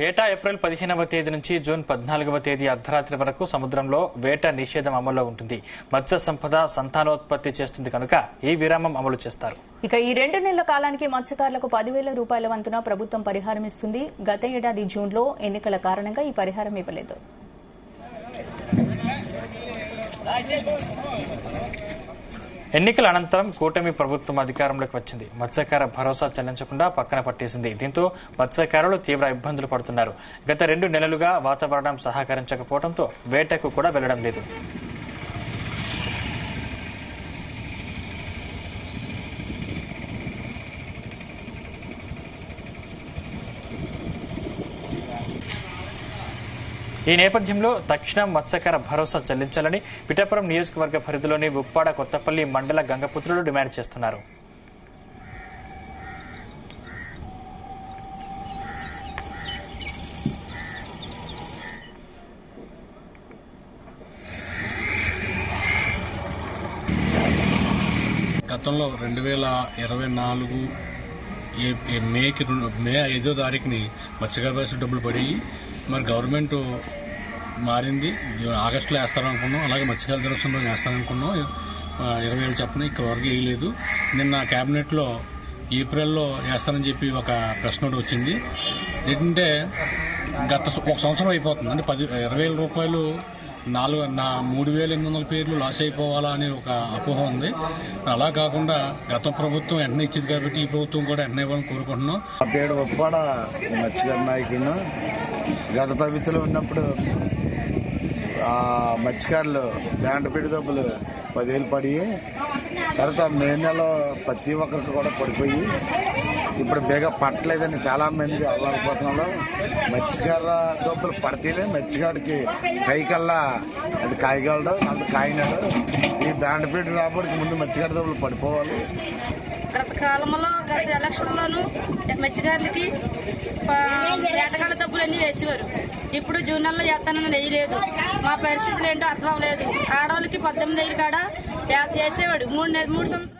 ఏటా ఏప్రిల్ 15వ తేదీ నుంచి జూన్ 14వ తేదీ అర్ధరాత్రి వరకు సముద్రంలో వేట నిషేధం అమల్లో ఉంటుంది. మత్స్య సంపద సంతానోత్పత్తి చేస్తుంది కనుక ఈ విరామం అమలు చేస్తారు. ఇక ఈ 2 నెలల కాలానికి మత్స్యకారులకు 10,000 రూపాయల వంతున ప్రభుత్వం పరిహారం ఇస్తుంది. గత ఏడాది జూన్లో ఎన్నికల కారణంగా ఈ పరిహారం ఇవ్వలేదు. ఎన్నికల అనంతరం కూటమి ప్రభుత్వం అధికారంలోకి వచ్చింది. మత్స్యకార భరోసా చెల్లించకుండా పక్కన పట్టేసింది. దీంతో మత్స్యకారులు తీవ్ర ఇబ్బందులు పడుతున్నారు. గత 2 నెలలుగా వాతావరణం సహకరించకపోవడంతో వేటకు కూడా వెళ్లడం లేదు. ఈ నేపథ్యంలో తక్షణం మత్స్యకార భరోసా చెల్లించాలని పిఠాపురం నియోజకవర్గ పరిధిలోని ఉప్పాడ కొత్తపల్లి మండల గంగపుత్రులు డిమాండ్ చేస్తున్నారు. గతంలో 2024 మే 5వ తారీఖుని మత్స్యకార భరోసా డబ్బులు పడి మరి గవర్నమెంట్ మారింది. ఆగస్టులో వేస్తారనుకున్నాం, అలాగే మత్స్యకార దినోత్సవంలో వేస్తారనుకున్నాం. 20,000 చెప్పని ఇక్కడ వరకు వేయలేదు. నిన్న కేబినెట్లో ఏప్రిల్లో వేస్తారని చెప్పి ఒక ప్రెస్ నోట్ వచ్చింది. ఏంటంటే గత 1 సంవత్సరం అయిపోతుంది, అంటే 20,000 రూపాయలు 3,800 పేర్లు లాస్ అయిపోవాలా అని ఒక అపోహ ఉంది. అలా కాకుండా గత ప్రభుత్వం వెంటనే ఇచ్చింది కాబట్టి ఈ ప్రభుత్వం కూడా వెంటనే ఇవ్వాలని కోరుకుంటున్నాం. ఆ పేరు ఉప్పాడ మత్స్యకార నాయకుడు. గత ప్రభుత్వంలో ఉన్నప్పుడు ఆ మత్స్యకారులు బ్యాండ్ డబ్బులు 10,000 పడి తర్వాత మే నెలలో ప్రతి ఒక్కరికి కూడా పడిపోయి ఇప్పుడు బేగా పట్టలేదని చాలా మంది అల్లాడిపోతున్నారు. మత్స్యకార డబ్బులు పడితేనే మత్స్యకాడికి కైకల్లా అది కాయగలడు, అంత కాయినాడు. ఈ బ్యాండ్ పీరియడ్ రాబడికి ముందు మత్స్యకార డబ్బులు పడిపోవాలి. గత కాలంలో గత ఎలక్షన్లోనూ మత్స్యకారులకి వేటగాళ్ళ డబ్బులు అన్ని వేసేవారు. ఇప్పుడు జూన్ నెలలో వేస్తానని వేయలేదు. మా పరిస్థితులు ఏంటో అర్థం అవ్వలేదు. ఆడవాళ్ళకి 18,000 కాడ వేసేవాడు 3 సంవత్సరాలు.